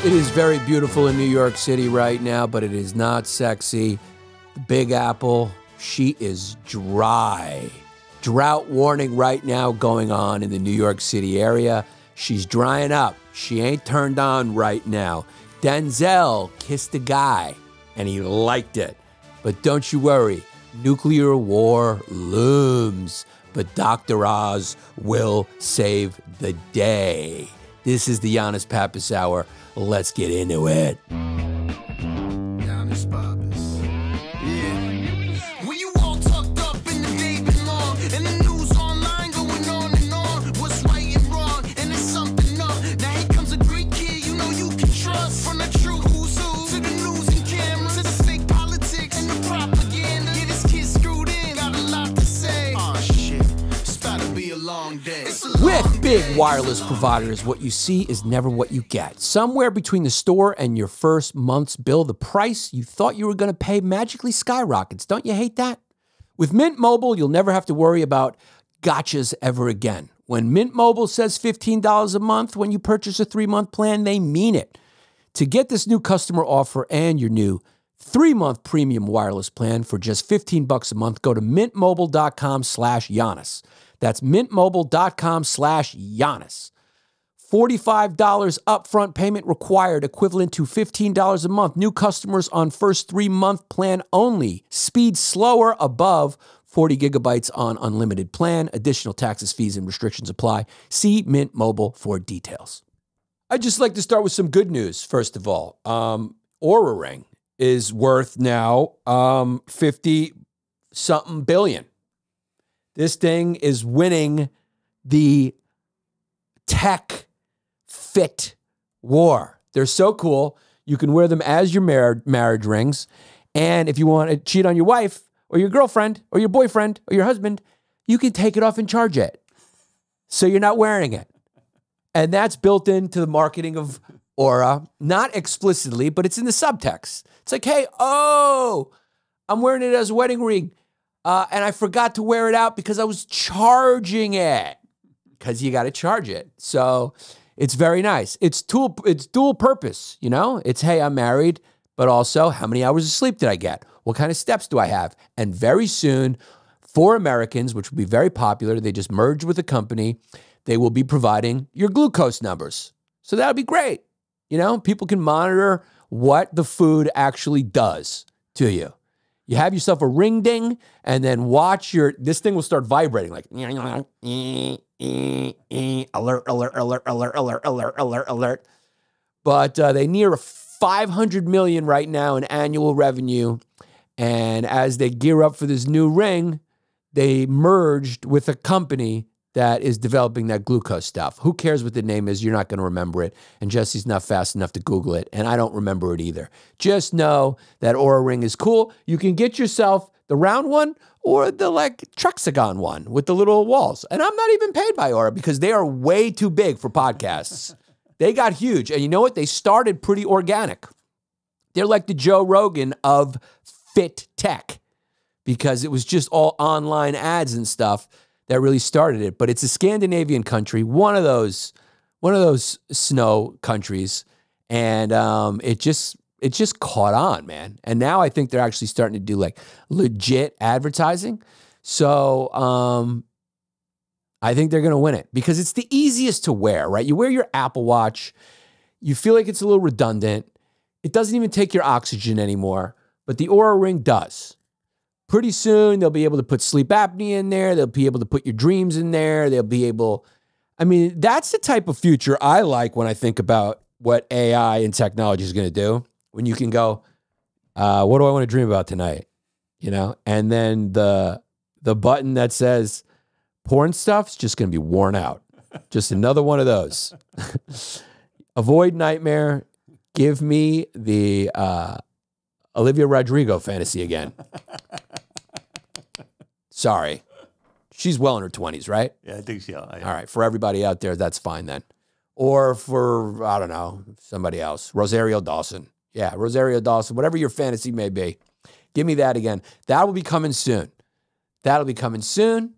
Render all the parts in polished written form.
It is very beautiful in New York City right now, but it is not sexy. The Big Apple, she is dry. Drought warning right now going on in the New York City area. She's drying up. She ain't turned on right now. Denzel kissed a guy, and he liked it. But don't you worry, nuclear war looms. But Dr. Oz will save the day. This is the Giannis Pappas Hour. Let's get into it. Giannis Pappas. Yeah. When you all tucked up in the day been long, and the news online going on and on. What's right and wrong, and there's something up. Now here comes a great kid you know you can trust. From the true who's who to the news and cameras, to the fake politics and the propaganda. Yeah, this kid's screwed in, got a lot to say. Oh shit, it's about to be a long day. With big wireless providers, what you see is never what you get. Somewhere between the store and your first month's bill, the price you thought you were going to pay magically skyrockets. Don't you hate that? With Mint Mobile, you'll never have to worry about gotchas ever again. When Mint Mobile says $15 a month when you purchase a 3-month plan, they mean it. To get this new customer offer and your new 3-month premium wireless plan for just $15 a month, go to mintmobile.com/Giannis. That's mintmobile.com/Giannis. $45 upfront payment required, equivalent to $15 a month. New customers on first 3-month plan only. Speed slower above 40 gigabytes on unlimited plan. Additional taxes, fees, and restrictions apply. See Mint Mobile for details. I'd just like to start with some good news, first of all. Oura Ring is worth now 50-something billion. This thing is winning the tech fit war. They're so cool. You can wear them as your marriage rings. And if you want to cheat on your wife or your girlfriend or your boyfriend or your husband, you can take it off and charge it. So you're not wearing it. And that's built into the marketing of Oura. Not explicitly, but it's in the subtext. It's like, hey, I'm wearing it as a wedding ring. And I forgot to wear it out because I was charging it. Because you got to charge it. So it's very nice. It's dual purpose, you know? It's, hey, I'm married, but also how many hours of sleep did I get? What kind of steps do I have? And very soon, for Americans, which will be very popular, they just merged with a company, they will be providing your glucose numbers. So that'll be great. You know, people can monitor what the food actually does to you. You have yourself a ring ding, and then watch this thing will start vibrating like alert, alert, alert, alert, alert, alert, alert, alert. But they near 500 million right now in annual revenue. And as they gear up for this new ring, they merged with a company that is developing that glucose stuff. Who cares what the name is? You're not going to remember it. And Jesse's not fast enough to Google it. And I don't remember it either. Just know that Oura Ring is cool. You can get yourself the round one or the Trexagon one with the little walls. And I'm not even paid by Oura because they are way too big for podcasts. They got huge. And you know what? They started pretty organic. They're like the Joe Rogan of fit tech because it was just all online ads and stuff that really started it. But it's a Scandinavian country, one of those snow countries, and it just caught on, man. And now I think they're actually starting to do like legit advertising. So I think they're going to win it because it's the easiest to wear, right? You wear your Apple Watch, you feel like it's a little redundant. It doesn't even take your oxygen anymore, but the Oura Ring does. Pretty soon, they'll be able to put sleep apnea in there. They'll be able to put your dreams in there. They'll be able, I mean, that's the type of future I like when I think about what AI and technology is going to do. When you can go, what do I want to dream about tonight? You know, and then the button that says porn stuff's just going to be worn out. Just another one of those. Avoid nightmare. Give me the Olivia Rodrigo fantasy again. Sorry. She's well in her 20s, right? Yeah, I think so. All right. For everybody out there, that's fine then. Or for, I don't know, somebody else. Rosario Dawson. Yeah, Rosario Dawson. Whatever your fantasy may be. Give me that again. That will be coming soon. That'll be coming soon.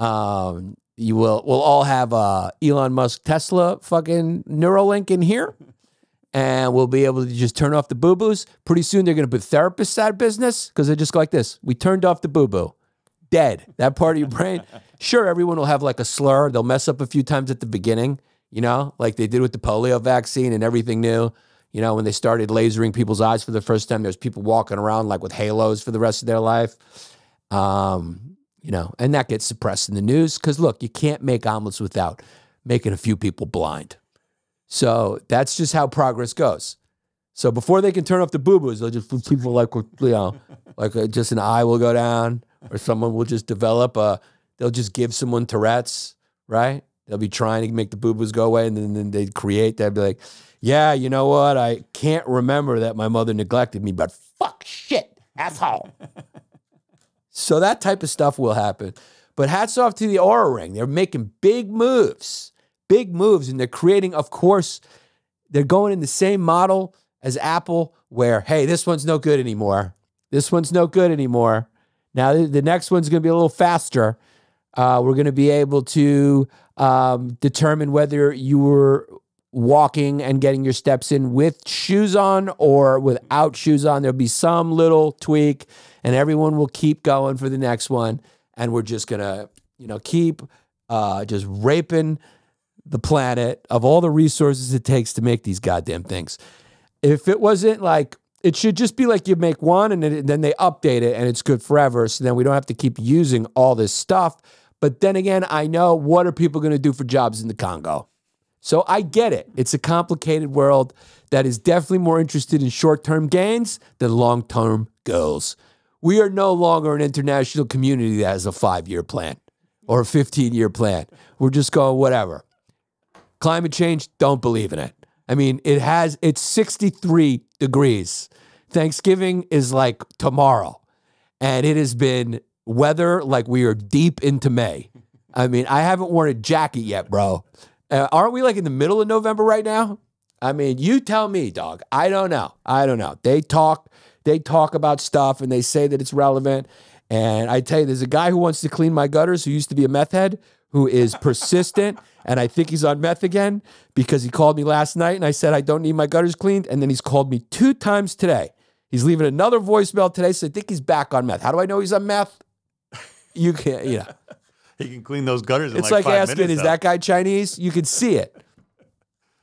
You we'll all have Elon Musk Tesla fucking Neuralink in here. And we'll be able to just turn off the boo-boos. Pretty soon they're going to put therapists out of business because they just go like this. We turned off the boo-boo. Dead. That part of your brain. Sure, everyone will have like a slur. They'll mess up a few times at the beginning, you know, like they did with the polio vaccine and everything new. You know, when they started lasering people's eyes for the first time, there's people walking around like with halos for the rest of their life. You know, and that gets suppressed in the news because, look, you can't make omelets without making a few people blind. So that's just how progress goes. So before they can turn off the boo-boos, they'll just people like, you know, like just an eye will go down or someone will just develop they'll just give someone Tourette's, right? They'll be trying to make the boo-boos go away and then they'd create, they'd be like, yeah, you know what? I can't remember that my mother neglected me, but fuck shit, asshole. So that type of stuff will happen. But hats off to the Oura Ring. They're making big moves. And they're creating, of course, they're going in the same model as Apple where, hey, this one's no good anymore. This one's no good anymore. Now, the next one's going to be a little faster. We're going to be able to determine whether you were walking and getting your steps in with shoes on or without shoes on. There'll be some little tweak, and everyone will keep going for the next one. And we're just going to, you know, keep just raping the planet of all the resources it takes to make these goddamn things. If it wasn't like, it should just be like you make one and then they update it and it's good forever. So then we don't have to keep using all this stuff. But then again, I know what are people going to do for jobs in the Congo? So I get it. It's a complicated world that is definitely more interested in short-term gains than long-term goals. We are no longer an international community that has a 5-year plan or a 15-year plan. We're just going whatever. Climate change, don't believe in it. I mean, it's 63 degrees. Thanksgiving is like tomorrow. And it has been weather like we are deep into May. I mean, I haven't worn a jacket yet, bro. Aren't we like in the middle of November right now? I mean, you tell me, dog. I don't know. They talk about stuff and they say that it's relevant. And I tell you, there's a guy who wants to clean my gutters who used to be a meth head who is persistent. And I think he's on meth again because he called me last night and I said, I don't need my gutters cleaned. And then he's called me 2 times today. He's leaving another voicemail today. So I think he's back on meth. How do I know he's on meth? You can't, you know. He can clean those gutters in it's like like 5 asking, minutes. Is that guy Chinese? You can see it.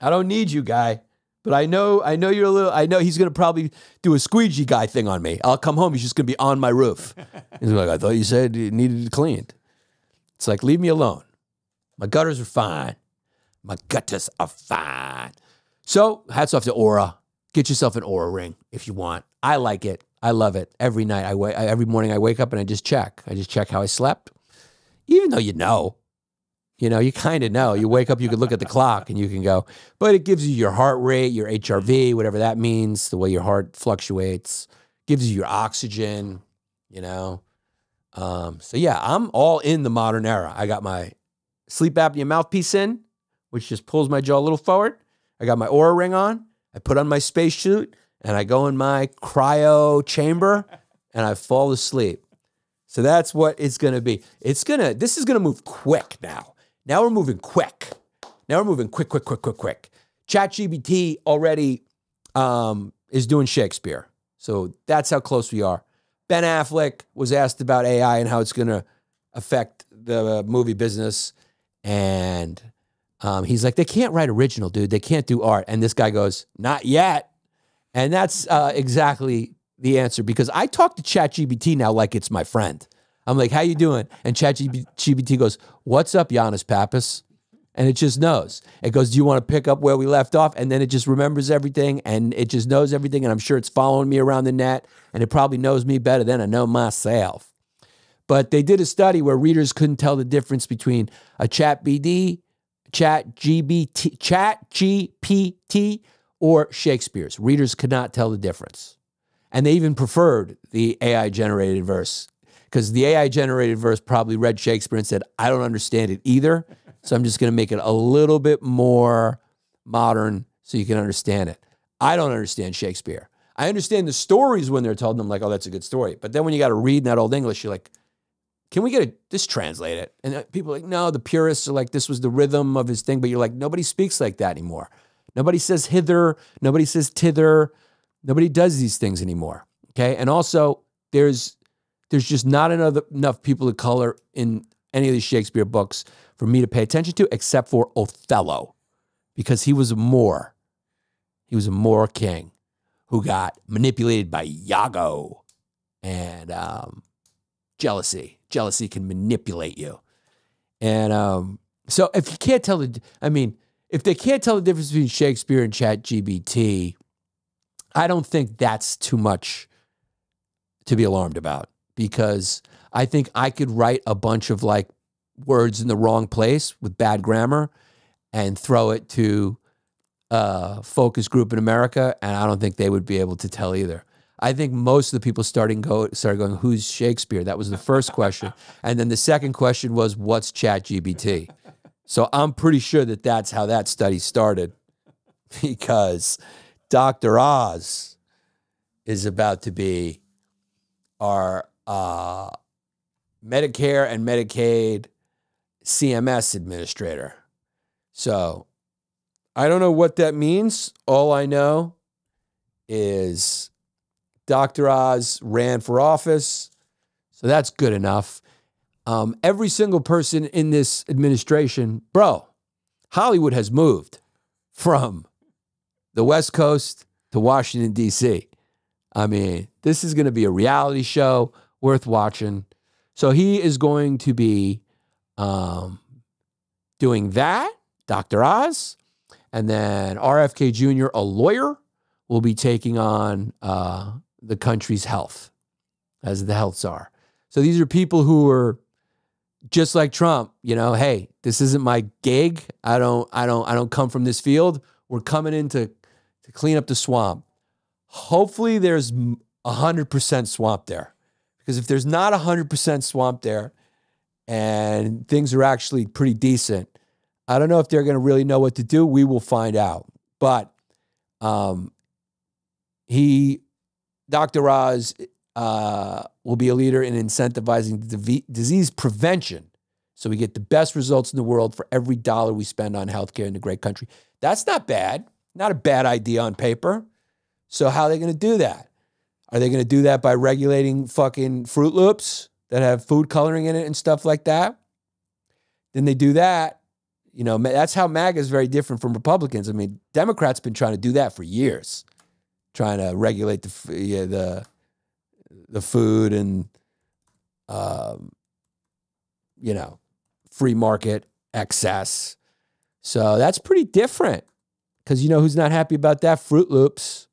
I don't need you, guy. But I know you're a little, I know he's going to probably do a squeegee guy thing on me. I'll come home. He's just going to be on my roof. He's like, I thought you said you needed it cleaned. It's like, leave me alone. My gutters are fine. My gutters are fine. So hats off to Oura. Get yourself an Oura ring if you want. I like it. I love it. Every night, every morning I wake up and I just check. I just check how I slept. Even though you kind of know. You wake up, you can look at the clock and you can go, but it gives you your heart rate, your HRV, whatever that means, the way your heart fluctuates, gives you your oxygen, you know. So yeah, I'm all in the modern era. I got my sleep apnea mouthpiece in, which just pulls my jaw a little forward. I got my Oura ring on. I put on my spacesuit and I go in my cryo chamber and I fall asleep. So that's what it's going to be. This is going to move quick now. Now we're moving quick. Quick. ChatGPT already is doing Shakespeare. So that's how close we are. Ben Affleck was asked about AI and how it's going to affect the movie business. And he's like, they can't write original, dude. They can't do art. And this guy goes, not yet. And that's exactly the answer, because I talk to ChatGPT now like it's my friend. I'm like, how you doing? And ChatGPT goes, what's up, Giannis Pappas? And it just knows. It goes, do you want to pick up where we left off? And then it just remembers everything, and it just knows everything, and I'm sure it's following me around the net, and it probably knows me better than I know myself. But they did a study where readers couldn't tell the difference between a ChatGPT, or Shakespeare's. Readers could not tell the difference. And they even preferred the AI-generated verse, because the AI-generated verse probably read Shakespeare and said, I don't understand it either, so I'm just going to make it a little bit more modern so you can understand it. I don't understand Shakespeare. I understand the stories when they're told, and I'm like, oh, that's a good story. But then when you got to read in that old English, you're like, can we just translate it? And people are like, no, the purists are like, this was the rhythm of his thing. But you're like, nobody speaks like that anymore. Nobody says hither. Nobody says tither. Nobody does these things anymore. Okay. And also there's just not enough people of color in any of these Shakespeare books for me to pay attention to, except for Othello, because he was a Moor. He was a Moor king who got manipulated by Iago and jealousy. Jealousy can manipulate you. And so if you can't tell if they can't tell the difference between Shakespeare and ChatGPT, I don't think that's too much to be alarmed about, because I think I could write a bunch of like words in the wrong place with bad grammar and throw it to a focus group in America, and I don't think they would be able to tell either. I think most of the people started going, who's Shakespeare? That was the first question. And then the second question was, what's ChatGPT? So I'm pretty sure that that's how that study started, because Dr. Oz is about to be our Medicare and Medicaid CMS administrator. So I don't know what that means. All I know is Dr. Oz ran for office, so that's good enough. Every single person in this administration, bro, Hollywood has moved from the West Coast to Washington, D.C. I mean, this is going to be a reality show worth watching. So he is going to be doing that, Dr. Oz, and then RFK Jr., a lawyer, will be taking on the country's health as the health czar. So these are people who are just like Trump, you know, hey, this isn't my gig. I don't come from this field. We're coming in to clean up the swamp. Hopefully there's 100% swamp there, because if there's not 100% swamp there and things are actually pretty decent, I don't know if they're going to really know what to do. We will find out. But Dr. Oz will be a leader in incentivizing disease prevention, so we get the best results in the world for every dollar we spend on healthcare in the great country. That's not bad. Not a bad idea on paper. So how are they going to do that? Are they going to do that by regulating fucking Fruit Loops that have food coloring in it and stuff like that? Then they do that. You know, that's how MAGA is very different from Republicans. I mean, Democrats been trying to do that for years, trying to regulate the food and, you know, free market excess. So that's pretty different, because you know who's not happy about that? Fruit Loops.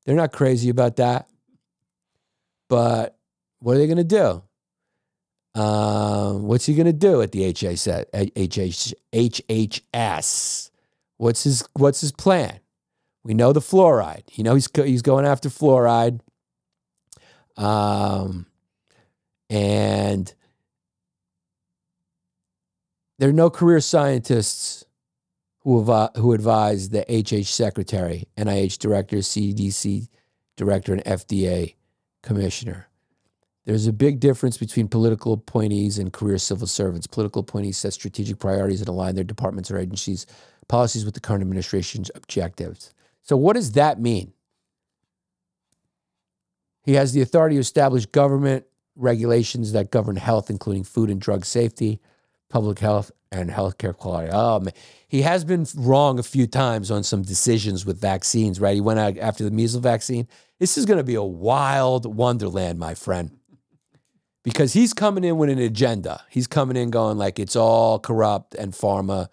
They're not crazy about that. But what are they going to do? What's he going to do at the HHS? What's his plan? We know the fluoride. You know he's going after fluoride. And there are no career scientists who advise the HH secretary, NIH director, CDC director, and FDA commissioner. There's a big difference between political appointees and career civil servants. Political appointees set strategic priorities and align their departments or agencies' policies with the current administration's objectives. So what does that mean? He has the authority to establish government regulations that govern health, including food and drug safety, public health, and healthcare quality. Oh, man. He has been wrong a few times on some decisions with vaccines, right? He went out after the measles vaccine. This is going to be a wild wonderland, my friend, because he's coming in with an agenda. He's coming in going like it's all corrupt and pharma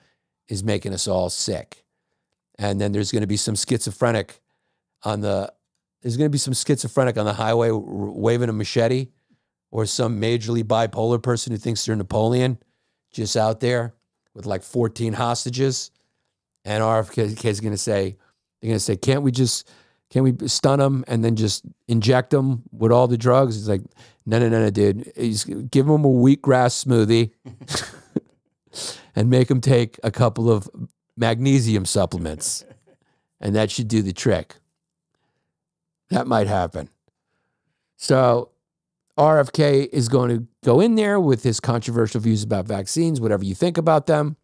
is making us all sick. And then there's going to be some schizophrenic on the highway waving a machete, or some majorly bipolar person who thinks they're Napoleon, just out there with like 14 hostages. And RFK is going to say, they're going to say, can't we stun him and then just inject him with all the drugs? He's like, no, dude. Give him a wheatgrass smoothie and make him take a couple of magnesium supplements. And that should do the trick. That might happen. So RFK is going to go in there with his controversial views about vaccines, whatever you think about them.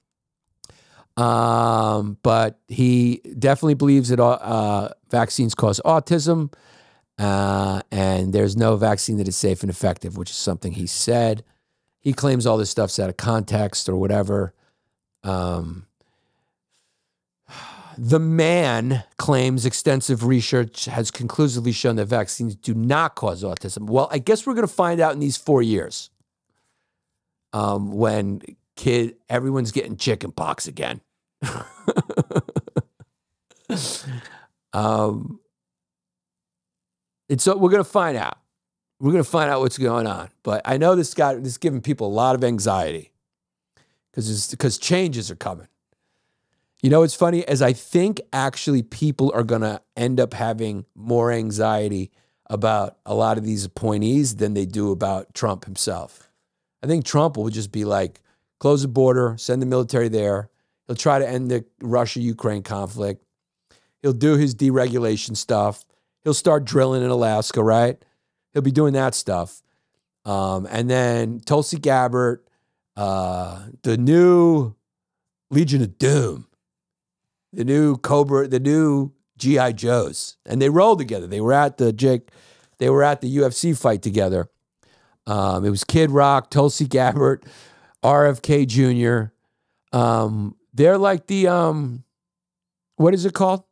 But he definitely believes that vaccines cause autism, and there's no vaccine that is safe and effective, which is something he said. He claims all this stuff's out of context or whatever. The man claims extensive research has conclusively shown that vaccines do not cause autism. Well, I guess we're going to find out in these 4 years when everyone's getting chicken pox again. And so we're going to find out. We're going to find out what's going on. But I know this is giving people a lot of anxiety because changes are coming. You know, it's funny, as I think actually people are going to end up having more anxiety about a lot of these appointees than they do about Trump himself. I think Trump will just be like, close the border, send the military there. He'll try to end the Russia-Ukraine conflict. He'll do his deregulation stuff. He'll start drilling in Alaska, right? He'll be doing that stuff. And then Tulsi Gabbard, the new Legion of Doom, the new Cobra, the new G.I. Joes. And they rolled together. They were at the UFC fight together. It was Kid Rock, Tulsi Gabbard, RFK Jr. They're like the, what is it called?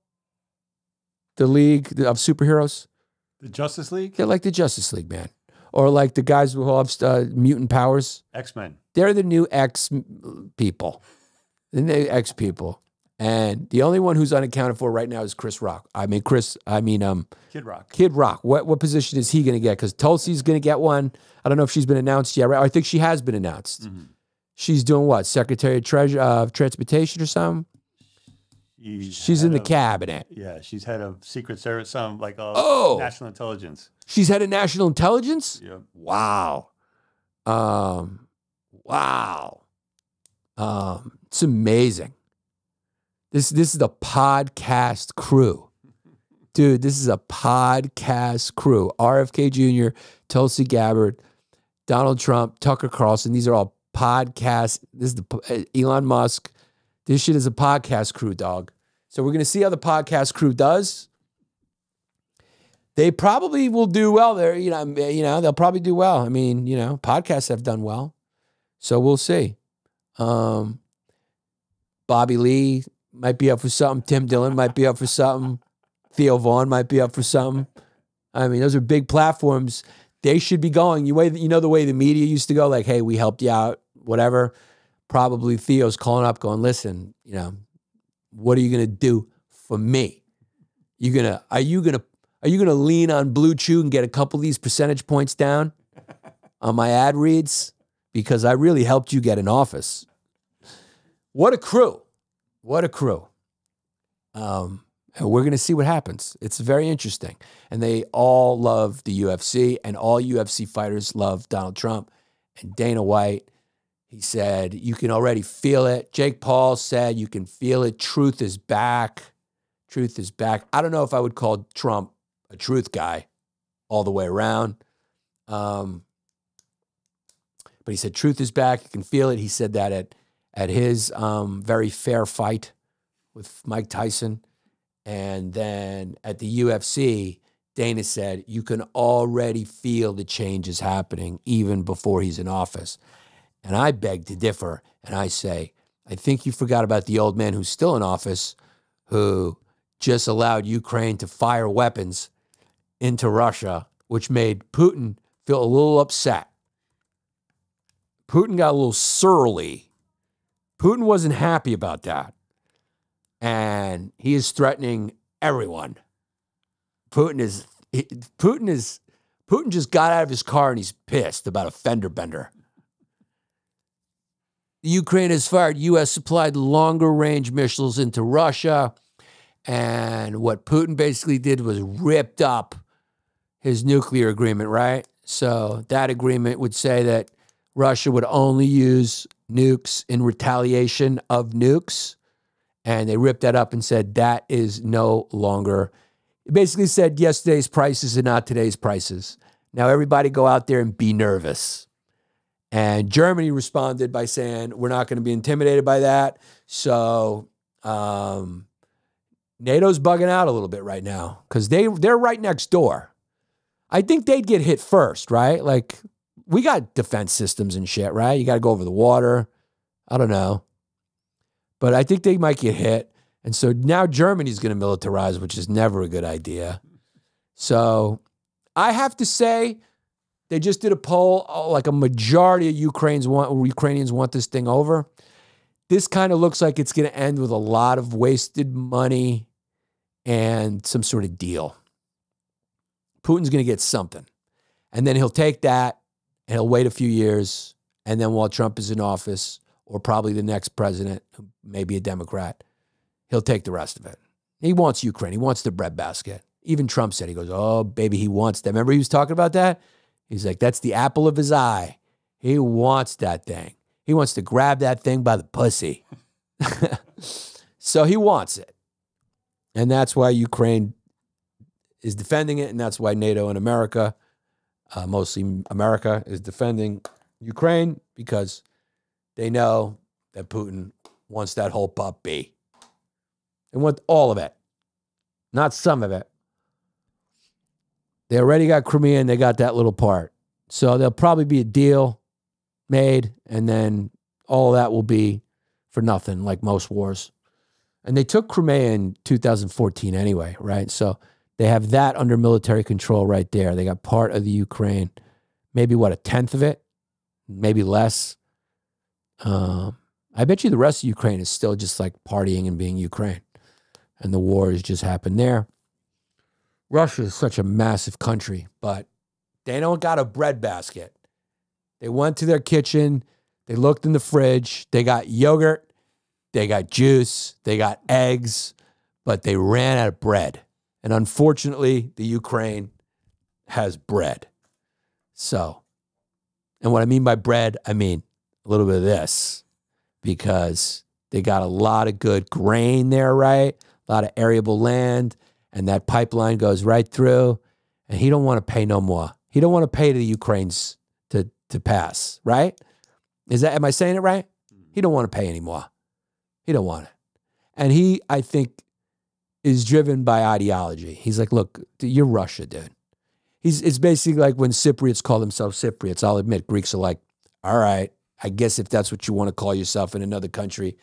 The League of Superheroes? The Justice League? They're like the Justice League, man. Or like the guys who have mutant powers. X-Men. They're the new X people. The new X people. And the only one who's unaccounted for right now is Kid Rock. Kid Rock. Kid Rock. What position is he going to get? Because Tulsi's going to get one. I don't know if she's been announced yet, right? I think she has been announced. Mm-hmm. She's doing what? Secretary of Transportation or something? She's in the cabinet. Yeah, she's head of Secret Service, some like National Intelligence. She's head of National Intelligence? Yep. Wow. It's amazing. This is the podcast crew. Dude, this is a podcast crew. RFK Jr., Tulsi Gabbard, Donald Trump, Tucker Carlson. These are all podcasts. This is Elon Musk. This shit is a podcast crew, dog. So we're going to see how the podcast crew does. They probably will do well there. You know, they'll probably do well. I mean, you know, podcasts have done well. So we'll see. Bobby Lee might be up for something. Tim Dillon might be up for something. Theo Vaughn might be up for something. I mean, those are big platforms. They should be going. You know the way the media used to go, like, hey, we helped you out, whatever. Probably Theo's calling up going, listen, you know, what are you going to do for me? Are you going to lean on Blue Chew and get a couple of these percentage points down on my ad reads? Because I really helped you get in office. What a crew. What a crew. And we're going to see what happens. It's very interesting. And they all love the UFC, and all UFC fighters love Donald Trump. And Dana White, he said, you can already feel it. Jake Paul said, you can feel it. Truth is back. Truth is back. I don't know if I would call Trump a truth guy all the way around. But he said, truth is back. You can feel it. He said that at his very fair fight with Mike Tyson. And then at the UFC, Dana said, you can already feel the changes happening even before he's in office. And I beg to differ. And I say, I think you forgot about the old man who's still in office, who just allowed Ukraine to fire weapons into Russia, which made Putin feel a little upset. Putin got a little surly. Putin wasn't happy about that. And he is threatening everyone. Putin just got out of his car and he's pissed about a fender bender. Ukraine has fired U.S.-supplied longer-range missiles into Russia. And what Putin basically did was ripped up his nuclear agreement, right? So that agreement would say that Russia would only use nukes in retaliation of nukes. And they ripped that up and said that is no longer. It basically said yesterday's prices are not today's prices. Now everybody go out there and be nervous. And Germany responded by saying, we're not going to be intimidated by that. So NATO's bugging out a little bit right now because they're right next door. I think they'd get hit first, right? Like, we got defense systems and shit, right? You got to go over the water. I don't know. But I think they might get hit. And so now Germany's going to militarize, which is never a good idea. So I have to say, they just did a poll, like a majority of Ukrainians want this thing over. This kind of looks like it's going to end with a lot of wasted money and some sort of deal. Putin's going to get something. And then he'll take that and he'll wait a few years. And then while Trump is in office, or probably the next president, maybe a Democrat, he'll take the rest of it. He wants Ukraine. He wants the breadbasket. Even Trump said, he goes, oh, baby, he wants that. Remember he was talking about that? He's like, that's the apple of his eye. He wants that thing. He wants to grab that thing by the pussy. So he wants it. And that's why Ukraine is defending it, and that's why NATO and America, mostly America, is defending Ukraine, because they know that Putin wants that whole puppy. They want all of it, not some of it. They already got Crimea, and they got that little part. So there'll probably be a deal made, and then all that will be for nothing, like most wars. And they took Crimea in 2014 anyway, right? So they have that under military control right there. They got part of the Ukraine, maybe what, a tenth of it, maybe less. I bet you the rest of Ukraine is still just like partying and being Ukraine. And the war has just happened there. Russia is such a massive country, but they don't got a breadbasket. They went to their kitchen. They looked in the fridge. They got yogurt. They got juice. They got eggs, but they ran out of bread. And unfortunately, the Ukraine has bread. So, and what I mean by bread, I mean a little bit of this, because they got a lot of good grain there, right? A lot of arable land, and that pipeline goes right through, and he don't want to pay no more. He don't want to pay the Ukrainians to pass, right? Am I saying it right? He don't want to pay anymore. He don't want it. And he, I think, is driven by ideology. He's like, look, you're Russia, dude. It's basically like when Cypriots call themselves Cypriots. I'll admit, Greeks are like, all right, I guess if that's what you want to call yourself in another country,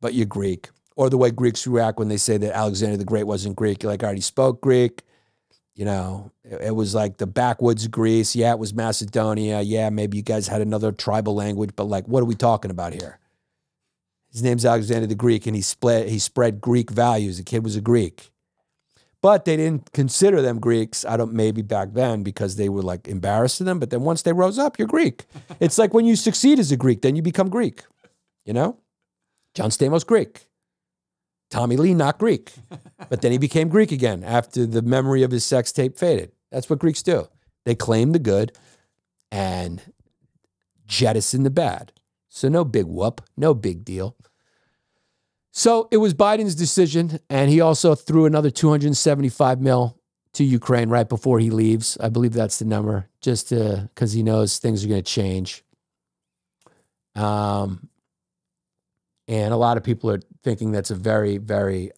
but you're Greek. Or the way Greeks react when they say that Alexander the Great wasn't Greek. You're like, I already spoke Greek. You know, it was like the backwoods of Greece. Yeah, it was Macedonia. Yeah, maybe you guys had another tribal language, but like, what are we talking about here? His name's Alexander the Greek, and he spread Greek values. The kid was a Greek. But they didn't consider them Greeks, maybe back then, because they were like embarrassed to them. But then once they rose up, you're Greek. It's like when you succeed as a Greek, then you become Greek. You know? John Stamos, Greek. Tommy Lee, not Greek. But then he became Greek again after the memory of his sex tape faded. That's what Greeks do. They claim the good and jettison the bad. So no big whoop, no big deal. So it was Biden's decision, and he also threw another $275 million to Ukraine right before he leaves. I believe that's the number, just because he knows things are going to change. And a lot of people are thinking that's a very, very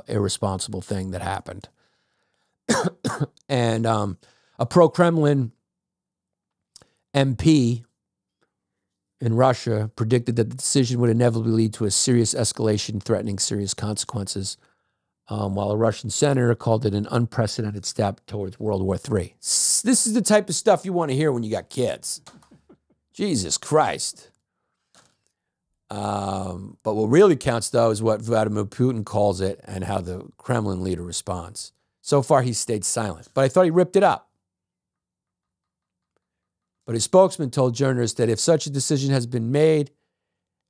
irresponsible thing that happened. And a pro-Kremlin MP in Russia predicted that the decision would inevitably lead to a serious escalation, threatening serious consequences, while a Russian senator called it an unprecedented step towards World War III. This is the type of stuff you want to hear when you got kids. Jesus Christ. But what really counts, though, is what Vladimir Putin calls it and how the Kremlin leader responds. So far, he's stayed silent, but I thought he ripped it up. But his spokesman told journalists that if such a decision has been made,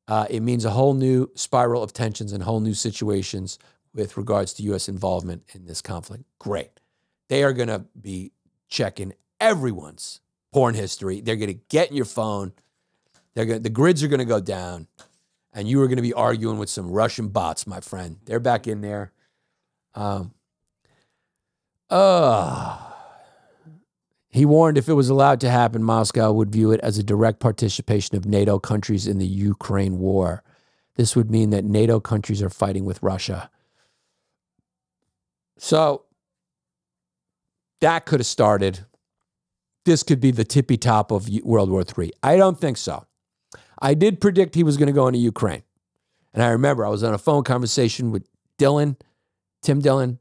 it means a whole new spiral of tensions and whole new situations with regards to U.S. involvement in this conflict. Great. They are going to be checking everyone's porn history. They're going to get in your phone. The grids are going to go down, and you are going to be arguing with some Russian bots, my friend. They're back in there. He warned if it was allowed to happen, Moscow would view it as a direct participation of NATO countries in the Ukraine war. This would mean that NATO countries are fighting with Russia. So that could have started. This could be the tippy top of World War III. I don't think so. I did predict he was going to go into Ukraine. And I remember I was on a phone conversation with Dylan, Tim Dillon,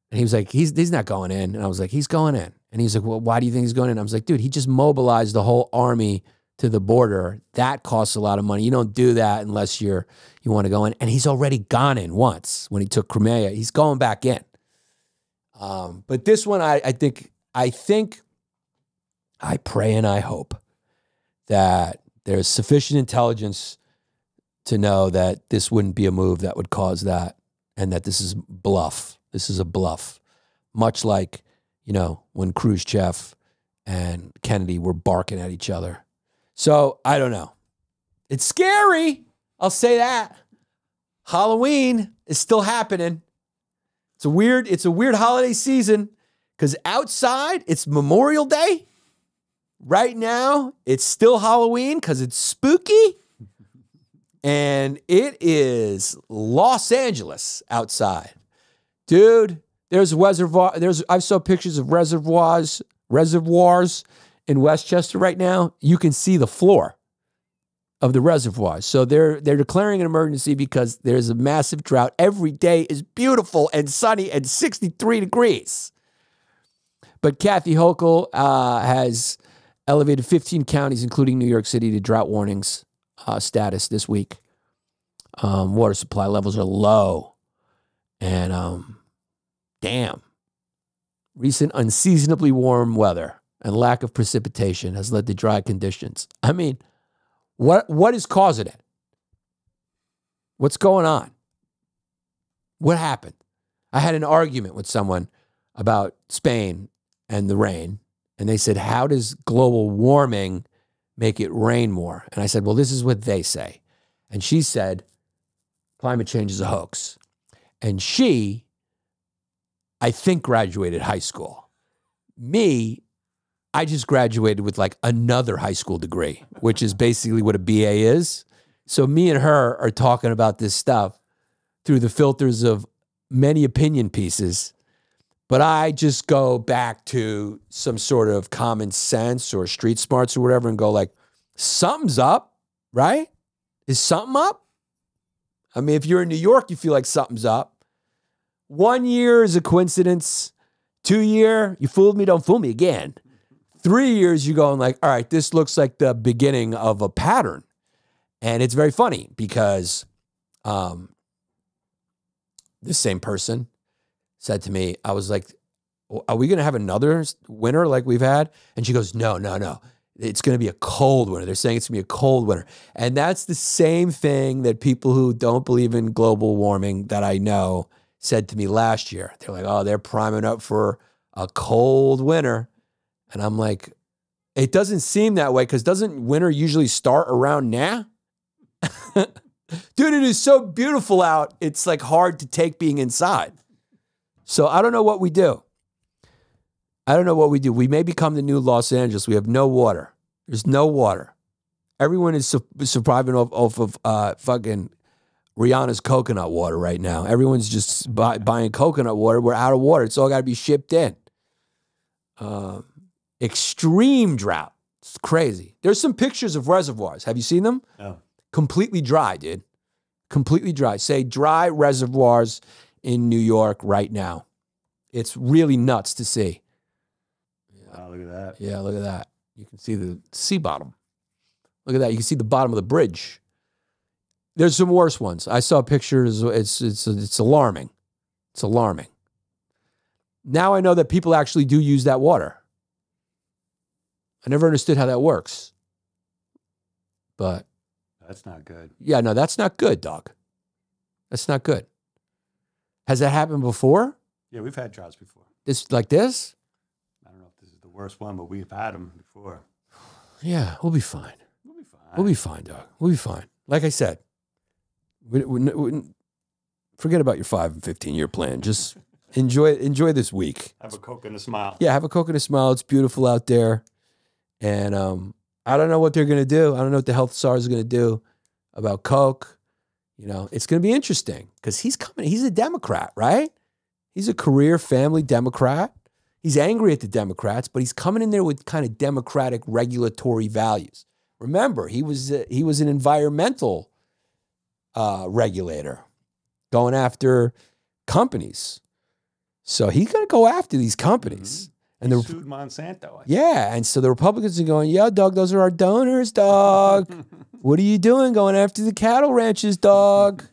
and he was like, he's not going in. And I was like, he's going in. And he's like, well, why do you think he's going in? I was like, dude, he just mobilized the whole army to the border. That costs a lot of money. You don't do that unless you want to go in. And he's already gone in once when he took Crimea. He's going back in. But this one, I pray and I hope that there's sufficient intelligence to know that this wouldn't be a move that would cause that, and that this is bluff. This is a bluff. Much like, you know, when Khrushchev and Kennedy were barking at each other. So, I don't know. It's scary. I'll say that. Halloween is still happening. It's a weird holiday season because outside it's Memorial Day. Right now, it's still Halloween because it's spooky. And it is Los Angeles outside. Dude, there's reservoir. I saw pictures of reservoirs in Westchester right now. You can see the floor of the reservoirs. So they're declaring an emergency because there's a massive drought. Every day is beautiful and sunny and 63 degrees. But Kathy Hochul has elevated 15 counties, including New York City, to drought warnings status this week. Water supply levels are low. And damn. Recent unseasonably warm weather and lack of precipitation has led to dry conditions. I mean, what is causing it? What's going on? What happened? I had an argument with someone about Spain and the rain, and they said, how does global warming make it rain more? And I said, well, this is what they say. And she said, climate change is a hoax. And she, I think, graduated high school. Me, I just graduated with like another high school degree, which is basically what a BA is. So me and her are talking about this stuff through the filters of many opinion pieces. But I just go back to some sort of common sense or street smarts or whatever and go like, something's up, right? Is something up? I mean, if you're in New York, you feel like something's up. 1 year is a coincidence. 2 year, you fooled me, don't fool me again. 3 years, you're going like, all right, this looks like the beginning of a pattern. And it's very funny because this same person said to me, I was like, are we going to have another winter like we've had? And she goes, no. It's going to be a cold winter. They're saying it's going to be a cold winter. And that's the same thing that people who don't believe in global warming that I know said to me last year. They're like, oh, they're priming up for a cold winter. And I'm like, it doesn't seem that way because doesn't winter usually start around now? Dude, it is so beautiful out. It's like hard to take being inside. So I don't know what we do. We may become the new Los Angeles. We have no water. There's no water. Everyone is surviving off of fucking Rihanna's coconut water right now. Everyone's just buying coconut water. We're out of water. It's all got to be shipped in. Extreme drought. It's crazy. There's some pictures of reservoirs. Have you seen them? No. Completely dry, dude. Completely dry. Say dry reservoirs in New York right now. It's really nuts to see. Wow, look at that. Yeah, look at that. You can see the sea bottom. Look at that. You can see the bottom of the bridge. There's some worse ones. I saw pictures. It's alarming. It's alarming. Now I know that people actually do use that water. I never understood how that works. But that's not good. Yeah, no, that's not good, dog. That's not good. Has that happened before? Yeah, we've had droughts before. Like this? I don't know if this is the worst one, but we've had them before. Yeah, we'll be fine. We'll be fine. We'll be fine, dog. We'll be fine. Like I said, forget about your 5 and 15-year plan. Just Enjoy this week. Have a Coke and a smile. Yeah, have a Coke and a smile. It's beautiful out there. And I don't know what they're going to do. I don't know what the health czar is going to do about Coke. You know, it's going to be interesting because he's coming. He's a Democrat, right? He's a career family Democrat. He's angry at the Democrats, but he's coming in there with kind of democratic regulatory values. Remember, he was an environmental regulator going after companies. So he's going to go after these companies. And he sued Monsanto. Yeah, and so the Republicans are going, yeah, dog, those are our donors, dog. What are you doing going after the cattle ranches, dog?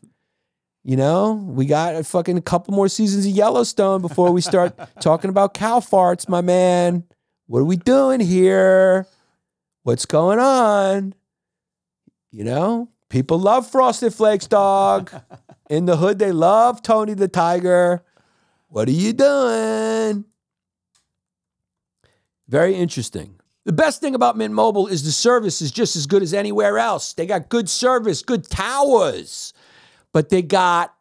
You know, we got a couple more seasons of Yellowstone before we start talking about cow farts, my man. What are we doing here? What's going on? You know, people love Frosted Flakes, dog. In the hood, they love Tony the Tiger. What are you doing? Very interesting. The best thing about Mint Mobile is the service is just as good as anywhere else. They got good service, good towers, but they got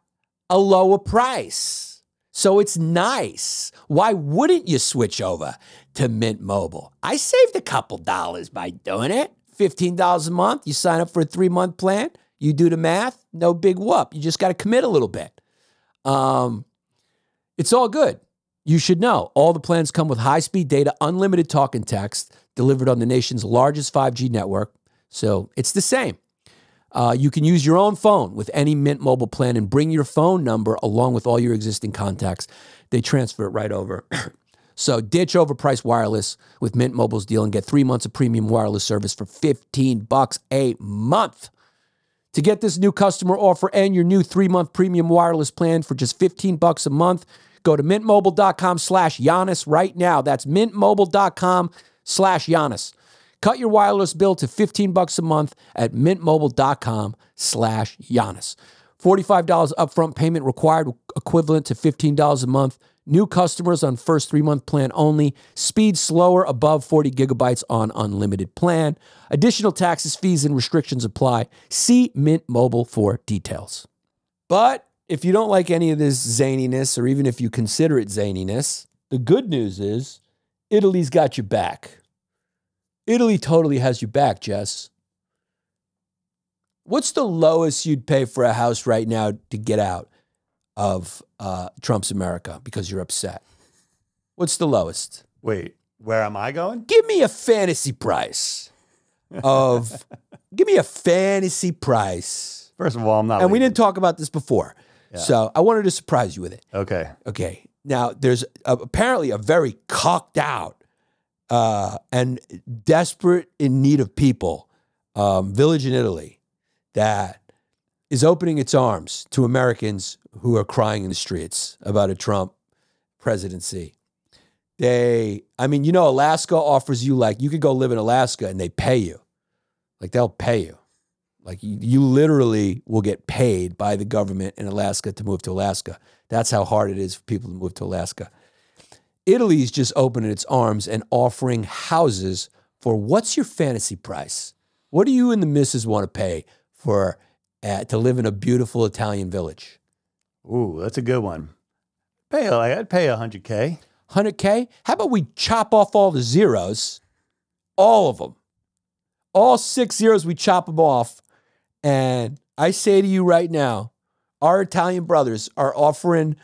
a lower price. So it's nice. Why wouldn't you switch over to Mint Mobile? I saved a couple dollars by doing it. $15 a month. You sign up for a 3-month plan. You do the math. No big whoop. You just got to commit a little bit. It's all good. You should know. All the plans come with high-speed data, unlimited talk and text, delivered on the nation's largest 5G network. So it's the same. You can use your own phone with any Mint Mobile plan and bring your phone number along with all your existing contacts. They transfer it right over. So ditch overpriced wireless with Mint Mobile's deal and get 3 months of premium wireless service for $15 a month. To get this new customer offer and your new 3-month premium wireless plan for just $15 a month, go to mintmobile.com/Giannis right now. That's mintmobile.com/Giannis. Cut your wireless bill to $15 a month at mintmobile.com/Giannis. $45 upfront payment required, equivalent to $15 a month. New customers on first 3-month plan only. Speed slower above 40 gigabytes on unlimited plan. Additional taxes, fees, and restrictions apply. See Mint Mobile for details. But if you don't like any of this zaniness, or even if you consider it zaniness, the good news is Italy's got your back. Italy totally has your back, Jess. What's the lowest you'd pay for a house right now to get out of Trump's America because you're upset? What's the lowest? Wait, where am I going? Give me a fantasy price of, give me a fantasy price. First of all, I'm not. And we didn't talk about this before. Yeah. So I wanted to surprise you with it. Okay. Okay. Now, there's apparently a very cocked out and desperate in need of people village in Italy that is opening its arms to Americans who are crying in the streets about a Trump presidency. Alaska offers you, like, you could go live in Alaska and they pay you. Like, they'll pay you. Like, you literally will get paid by the government in Alaska to move to Alaska. That's how hard it is for people to move to Alaska. Italy's just opening its arms and offering houses for, what's your fantasy price? What do you and the missus want to pay for to live in a beautiful Italian village? Ooh, that's a good one. I'd pay $100K. 100K? How about we chop off all the zeros, all of them, all 6 zeros, we chop them off. And I say to you right now, our Italian brothers are offering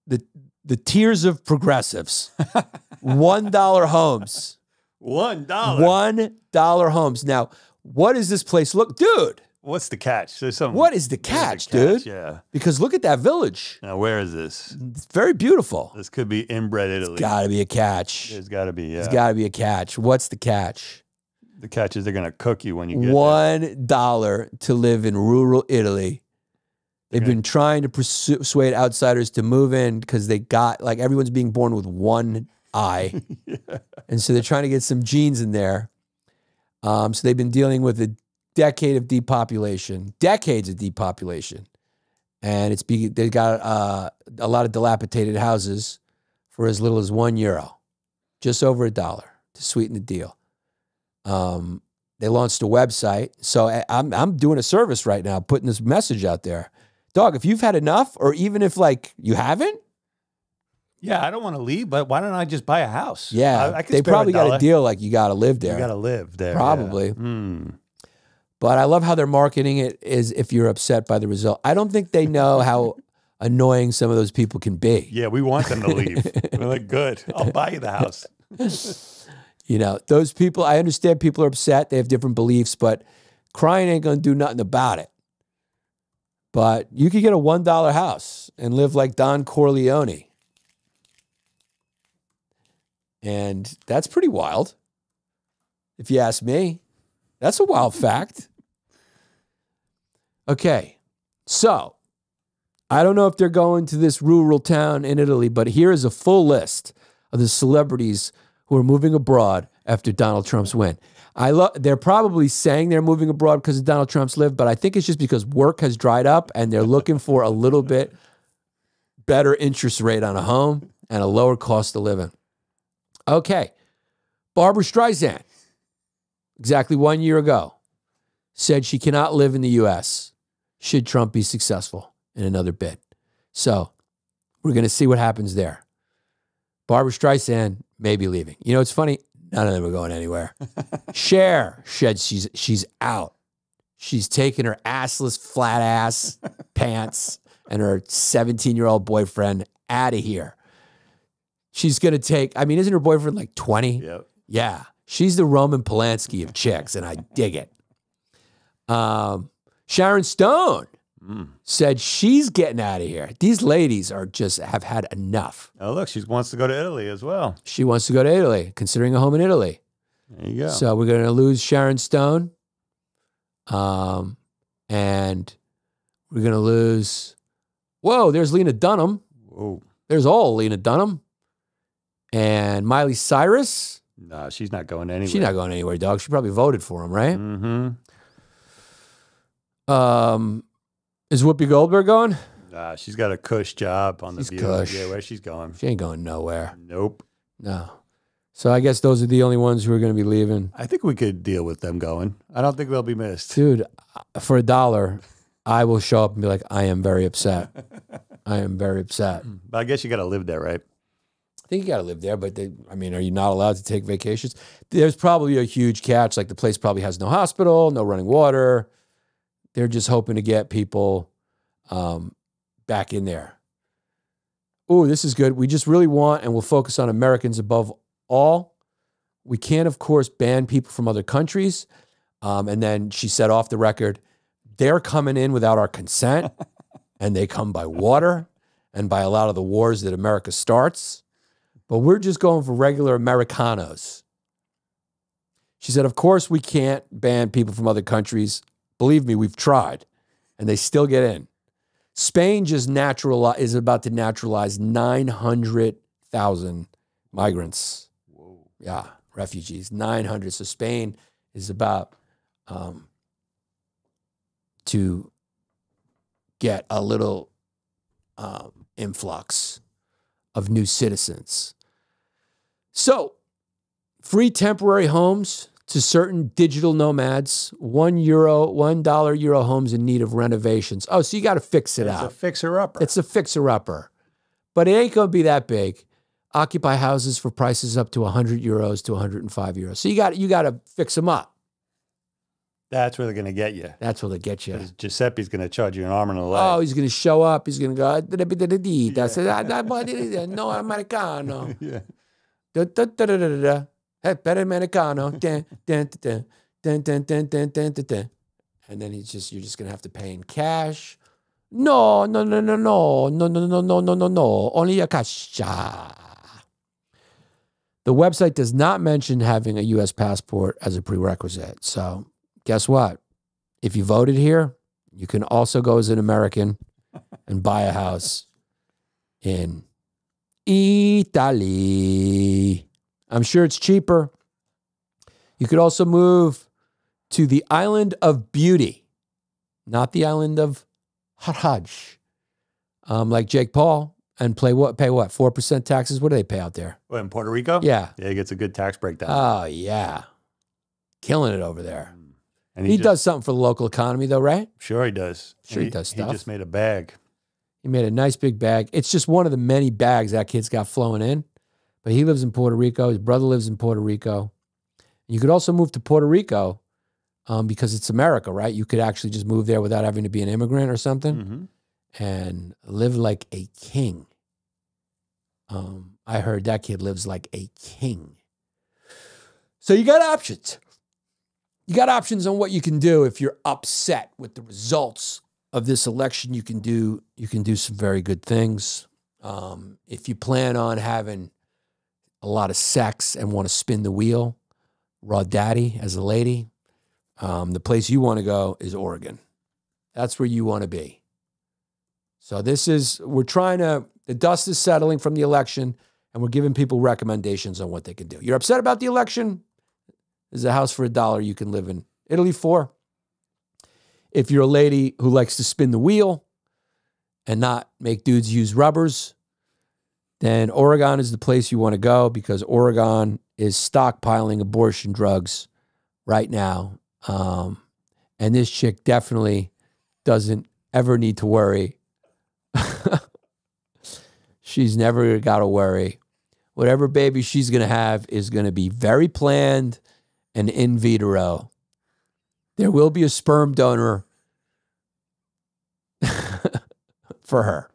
the tiers of progressives, $1 homes. $1. $1 homes. Now, what does this place look, dude? What's the catch? What is the catch, dude? Yeah. Because look at that village. Now, where is this? It's very beautiful. This could be inbred Italy. It's got to be a catch. There's got to be, yeah. There's got to be a catch. What's the catch? The catch is they're going to cook you when you get $1 to live in rural Italy. They've been trying to persuade outsiders to move in because they got, like, everyone's being born with one eye. Yeah. And so they're trying to get some genes in there. So they've been dealing with a decades of depopulation. And they got a lot of dilapidated houses for as little as €1, just over $1 to sweeten the deal. They launched a website. So I'm doing a service right now, putting this message out there Dog, if you've had enough, or even if like you haven't, Yeah, I don't want to leave, but why don't I just buy a house? yeah, I could they spare probably got $1. a deal like you got to live there. You got to live there. Probably. Yeah. Hmm. But I love how they're marketing it is if you're upset by the result. I don't think they know how annoying some of those people can be. Yeah, we want them to leave. We're like, good. I'll buy you the house. You know, those people, I understand people are upset. They have different beliefs, but crying ain't going to do nothing about it. But you could get a $1 house and live like Don Corleone. And that's pretty wild, if you ask me. That's a wild fact. Okay, so I don't know if they're going to this rural town in Italy, but here is a full list of the celebrities who are moving abroad after Donald Trump's win. They're probably saying they're moving abroad because of Donald Trump's live, but I think it's just because work has dried up and they're looking for a little bit better interest rate on a home and a lower cost of living. Okay, Barbara Streisand, exactly 1 year ago, said she cannot live in the U.S. should Trump be successful in another bid. So we're going to see what happens there. Barbara Streisand may be leaving. You know, it's funny. None of them are going anywhere. Cher said she's out. She's taking her assless, flat ass pants and her 17-year-old boyfriend out of here. She's going to take, I mean, isn't her boyfriend like 20? Yep. Yeah. She's the Roman Polanski of chicks, and I dig it. Sharon Stone said she's getting out of here. These ladies have had enough. Oh, look, she wants to go to Italy as well. She wants to go to Italy, considering a home in Italy. There you go. So we're going to lose Sharon Stone. And we're going to lose, whoa, there's Lena Dunham. Whoa. There's all Lena Dunham. And Miley Cyrus. No, she's not going anywhere. She's not going anywhere, dog. She probably voted for him, right? Mm-hmm. Is Whoopi Goldberg going? Nah, she's got a cush job on She's the View. cush. Yeah, where's she's going? She ain't going nowhere. Nope. No. So I guess those are the only ones who are going to be leaving. I think we could deal with them going. I don't think they'll be missed. Dude, for $1, I will show up and be like, I am very upset. I am very upset. But I guess you got to live there, right? I think you got to live there, but are you not allowed to take vacations? There's probably a huge catch. Like the place probably has no hospital, no running water. They're just hoping to get people back in there. Ooh, this is good. We just really want, and we'll focus on Americans above all. We can, of course, ban people from other countries. And then she said off the record, they're coming in without our consent, and they come by water and by a lot of the wars that America starts. But we're just going for regular Americanos. She said, of course, we can't ban people from other countries. Believe me, we've tried, and they still get in. Spain just is about to naturalize 900,000 migrants. Whoa. Yeah, refugees, 900. So Spain is about to get a little influx of new citizens. So, free temporary homes to certain digital nomads, $1 euro homes in need of renovations. Oh, so you got to fix it It's out. a fixer-upper. It's a fixer-upper. But it ain't going to be that big. Occupy houses for prices up to 100 euros to 105 euros. So you got to fix them up. That's where they're going to get you. That's where they get you. 'Cause Giuseppe's going to charge you an arm and a leg. Oh, he's going to show up. He's going to go, no americano. Yeah. Hey, per americano. And then you're just going to have to pay in cash. No. Only a cash. The website does not mention having a U.S. passport as a prerequisite. So guess what? If you voted here, you can also go as an American and buy a house in Italy. I'm sure it's cheaper. You could also move to the island of beauty, not the island of Haraj, like Jake Paul, and pay what? 4% taxes? What do they pay out there? What, in Puerto Rico? Yeah. Yeah, he gets a good tax breakdown. Oh, yeah. Killing it over there. And He just- does something for the local economy, though, right? Sure, he does. Sure he does He stuff. just made a bag. He made a nice big bag. It's just one of the many bags that kid's got flowing in. But he lives in Puerto Rico. His brother lives in Puerto Rico. You could also move to Puerto Rico because it's America, right? You could actually just move there without having to be an immigrant or something Mm-hmm. and live like a king. I heard that kid lives like a king. So you got options. You got options on what you can do if you're upset with the results of this election. You can do some very good things. If you plan on having a lot of sex and want to spin the wheel, raw daddy as a lady, the place you want to go is Oregon. That's where you want to be. So the dust is settling from the election, and we're giving people recommendations on what they can do. You're upset about the election? There's a house for $1 you can live in Italy for. If you're a lady who likes to spin the wheel and not make dudes use rubbers, then Oregon is the place you want to go because Oregon is stockpiling abortion drugs right now. And this chick definitely doesn't ever need to worry. She's never got to worry. Whatever baby she's going to have is going to be very planned and in vitro. There will be a sperm donor for her.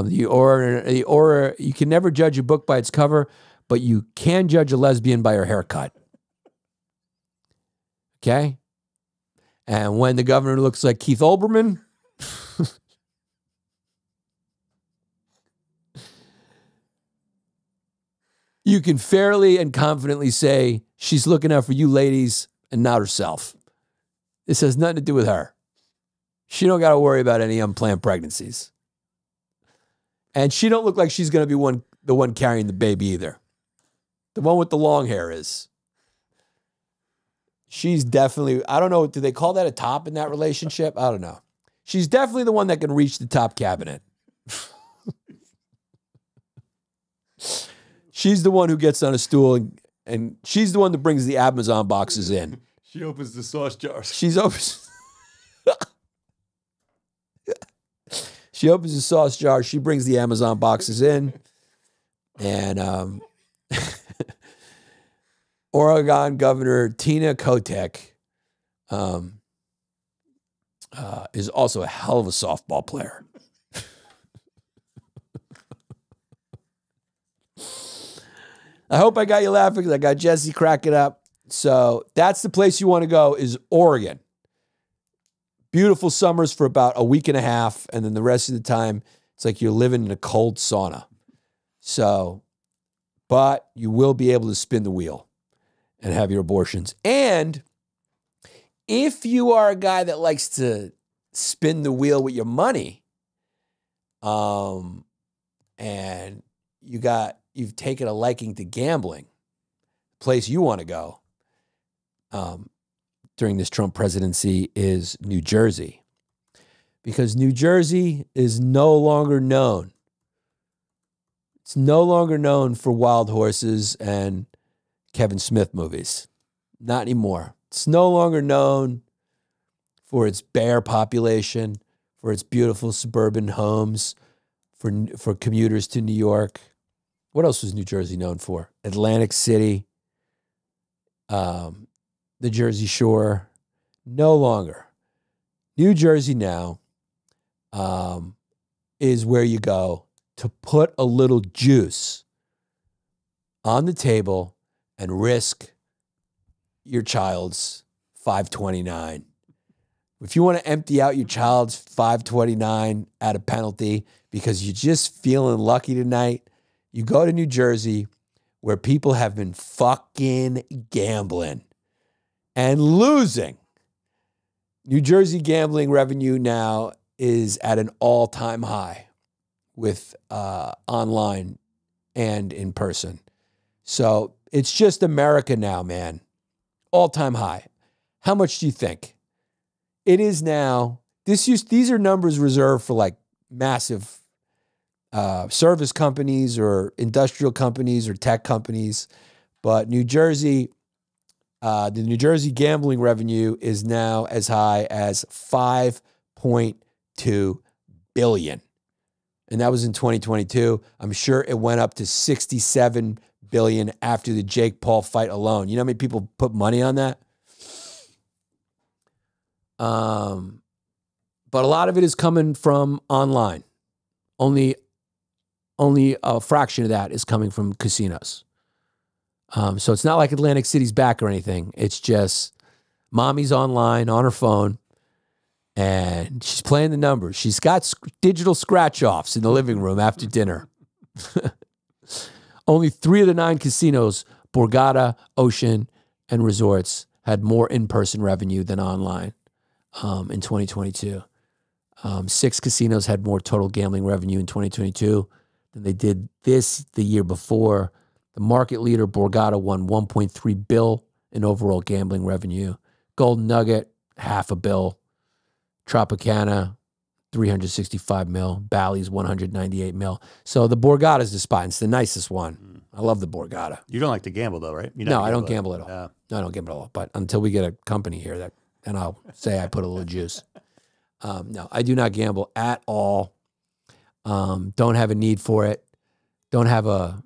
You can never judge a book by its cover, but you can judge a lesbian by her haircut. Okay? And when the governor looks like Keith Olbermann, you can fairly and confidently say she's looking out for you ladies and not herself. This has nothing to do with her. She don't got to worry about any unplanned pregnancies. And she don't look like she's going to be the one carrying the baby either. The one with the long hair is. She's definitely, I don't know, do they call that a top in that relationship? I don't know. She's definitely the one that can reach the top cabinet. She's the one who gets on a stool and she's the one that brings the Amazon boxes in. She opens the sauce jars. She opens the sauce jar. She brings the Amazon boxes in. And Oregon Governor Tina Kotek is also a hell of a softball player. I hope I got you laughing because I got Jesse cracking up. So that's the place you want to go is Oregon. Beautiful summers for about a week and a half. And then the rest of the time, it's like you're living in a cold sauna. So, but you will be able to spin the wheel and have your abortions. And if you are a guy that likes to spin the wheel with your money, and you've taken a liking to gambling, the place you want to go during this Trump presidency is New Jersey. Because New Jersey is no longer known. It's no longer known for wild horses and Kevin Smith movies. Not anymore. It's no longer known for its bear population, for its beautiful suburban homes, for commuters to New York. What else was New Jersey known for? Atlantic City, the Jersey Shore. No longer. New Jersey now is where you go to put a little juice on the table and risk your child's 529. If you want to empty out your child's 529 at a penalty because you're just feeling lucky tonight, you go to New Jersey where people have been fucking gambling and losing. New Jersey gambling revenue now is at an all-time high with online and in person. So it's just America now, man. All-time high. How much do you think? It is now. These are numbers reserved for like massive service companies or industrial companies or tech companies. But New Jersey The New Jersey gambling revenue is now as high as $5.2 billion. And that was in 2022. I'm sure it went up to $67 billion after the Jake Paul fight alone. You know how many people put money on that? But a lot of it is coming from online. Only a fraction of that is coming from casinos. So it's not like Atlantic City's back or anything. It's just mommy's online on her phone and she's playing the numbers. She's got digital scratch-offs in the living room after dinner. Only 3 of the 9 casinos, Borgata, Ocean, and Resorts, had more in-person revenue than online in 2022. 6 casinos had more total gambling revenue in 2022 than they did the year before. The market leader, Borgata, won $1.3 billion in overall gambling revenue. Golden Nugget, $500 million. Tropicana, $365 million. Bally's, $198 million. So the Borgata's the spot. It's the nicest one. I love the Borgata. You don't like to gamble though, right? No, I don't gamble at all. No, I don't gamble at all. But until we get a company here, then I'll say I put a little juice. No, I do not gamble at all. Don't have a need for it. Don't have a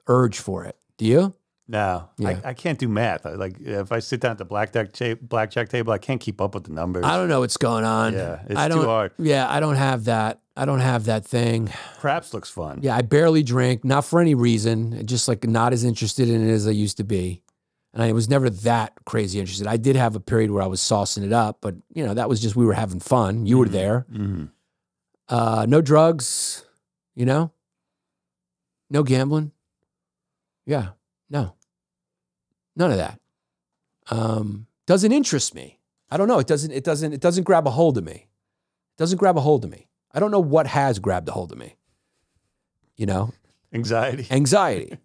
urge for it. Do you? No, Yeah. I can't do math. Like if I sit down at the blackjack table, I can't keep up with the numbers. I don't know what's going on. Yeah, it's I don't, too hard. Yeah, I don't have that. I don't have that thing. Craps looks fun. Yeah, I barely drink, not for any reason. Just like not as interested in it as I used to be. And I was never that crazy interested. I did have a period where I was saucing it up, but you know, that was just, we were having fun. You were there. No drugs, you know? No gambling. Yeah, no. None of that. Doesn't interest me. I don't know. It doesn't grab a hold of me. It doesn't grab a hold of me. I don't know what has grabbed a hold of me. You know? Anxiety. Anxiety,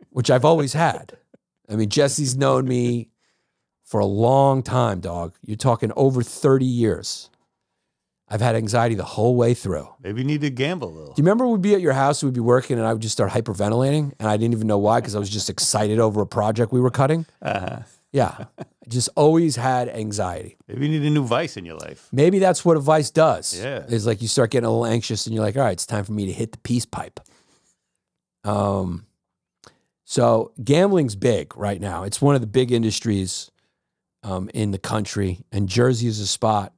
which I've always had. I mean, Jesse's known me for a long time, dog. You're talking over 30 years. I've had anxiety the whole way through. Maybe you need to gamble a little. Do you remember we'd be at your house, we'd be working, and I would just start hyperventilating, and I didn't even know why, because I was just excited over a project we were cutting? Yeah. I just always had anxiety. Maybe you need a new vice in your life. Maybe that's what a vice does. Yeah. It's like you start getting a little anxious, and you're like, all right, it's time for me to hit the peace pipe. So gambling's big right now. It's one of the big industries in the country, and Jersey is a spot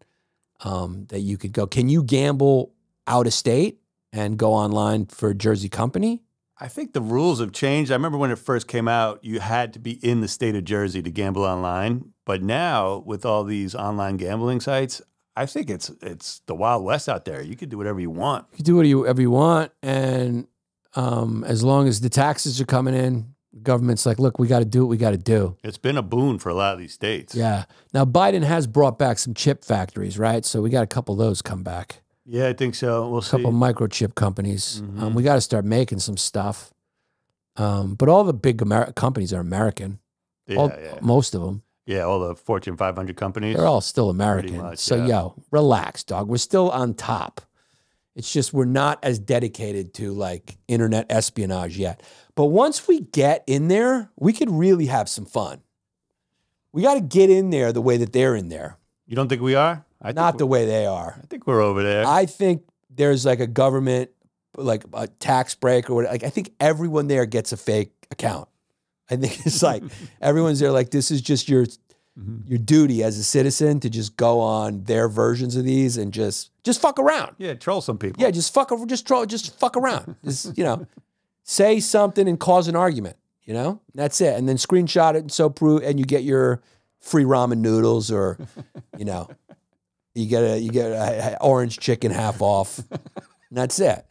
that you could go. Can you gamble out of state and go online for a Jersey company? I think the rules have changed. I remember when it first came out, you had to be in the state of Jersey to gamble online. But now, with all these online gambling sites, I think it's the Wild West out there. You can do whatever you want. You can do whatever you want, and as long as the taxes are coming in, the government's like, look, we got to do what we got to do. It's been a boon for a lot of these states. Yeah. Now, Biden has brought back some chip factories, right? So we got a couple of those come back. Yeah, I think so. We'll see. A couple of microchip companies. We got to start making some stuff. But all the big companies are American. Yeah, Most of them. Yeah, all the Fortune 500 companies. They're all still American. Much, so, yeah. yo, relax, dog. We're still on top. It's just we're not as dedicated to like internet espionage yet. But once we get in there, we could really have some fun. We got to get in there the way that they're in there. You don't think we are? Not the way they are. I think we're over there. I think there's like a government, like a tax break or whatever. Like I think everyone there gets a fake account. I think it's like everyone's there like this is just your duty as a citizen to just go on their versions of these and just fuck around. Yeah, troll some people. Yeah, just fuck around. Just, you know, say something and cause an argument, you know? That's it. And then screenshot it and so prove, and you get your free ramen noodles or, you know, you get a orange chicken half off. And that's it.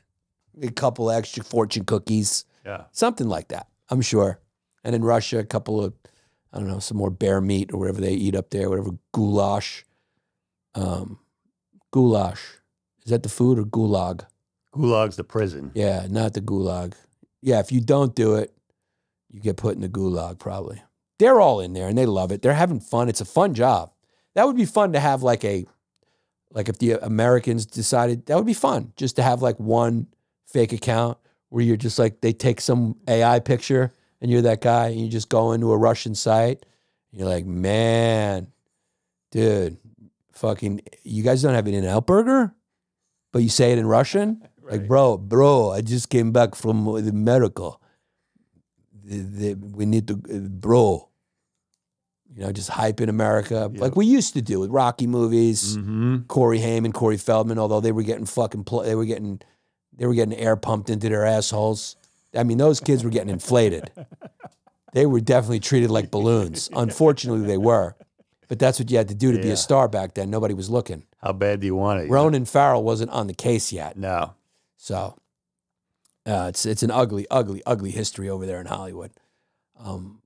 A couple extra fortune cookies. Yeah. Something like that, I'm sure. And in Russia, a couple of, I don't know, some more bear meat or whatever they eat up there, whatever, goulash. Goulash. Is that the food or gulag? Gulag's the prison. Yeah, not the gulag. Yeah, if you don't do it, you get put in the gulag probably. They're all in there and they love it. They're having fun. It's a fun job. That would be fun to have like if the Americans decided, that would be fun just to have like one fake account where you're just like, they take some AI picture and you're that guy and you just go into a Russian site You're like, man, dude, fucking, you guys don't have an In-N-Out burger? But you say it in Russian? Right. Like, bro, I just came back from America. We need to, bro. You know, just hype in America. Yep. Like we used to do with Rocky movies, Mm-hmm. Corey Haim and Corey Feldman, although they were getting fucking, they were getting air pumped into their assholes. I mean, those kids were getting inflated. They were definitely treated like balloons. Unfortunately, they were. But that's what you had to do to be Yeah. a star back then. Nobody was looking. How bad do you want it? Ronan Farrell wasn't on the case yet. No. So it's an ugly, ugly, ugly history over there in Hollywood,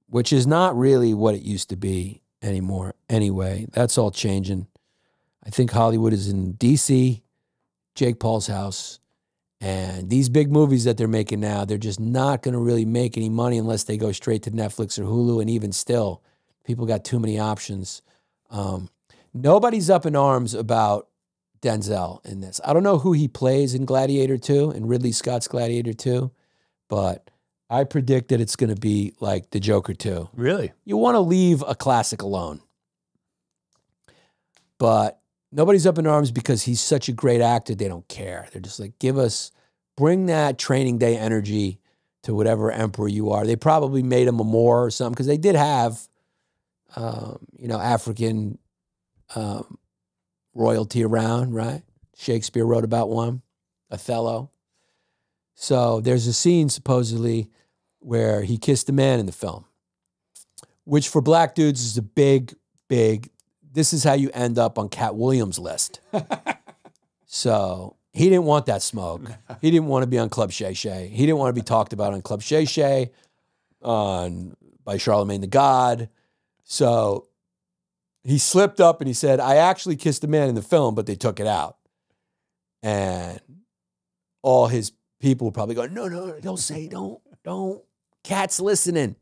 which is not really what it used to be anymore. Anyway, that's all changing. I think Hollywood is in D.C., Jake Paul's house, and these big movies that they're making now, they're just not going to really make any money unless they go straight to Netflix or Hulu, and even still, people got too many options. Nobody's up in arms about Denzel in this. I don't know who he plays in Gladiator 2, in Ridley Scott's Gladiator 2, but I predict that it's going to be like the Joker 2. Really? You want to leave a classic alone. But nobody's up in arms because he's such a great actor, they don't care. They're just like, bring that Training Day energy to whatever emperor you are. They probably made him a Moor or something because they did have, African royalty around, right? Shakespeare wrote about one, Othello. So there's a scene supposedly where he kissed a man in the film, which for black dudes is a big, this is how you end up on Cat Williams' list. So he didn't want that smoke. He didn't want to be on Club Shay Shay. He didn't want to be talked about on Club Shay Shay, by Charlemagne the God. So he slipped up and he said, I actually kissed a man in the film, but they took it out. And all his people were probably going, no, don't say, don't. Cat's listening.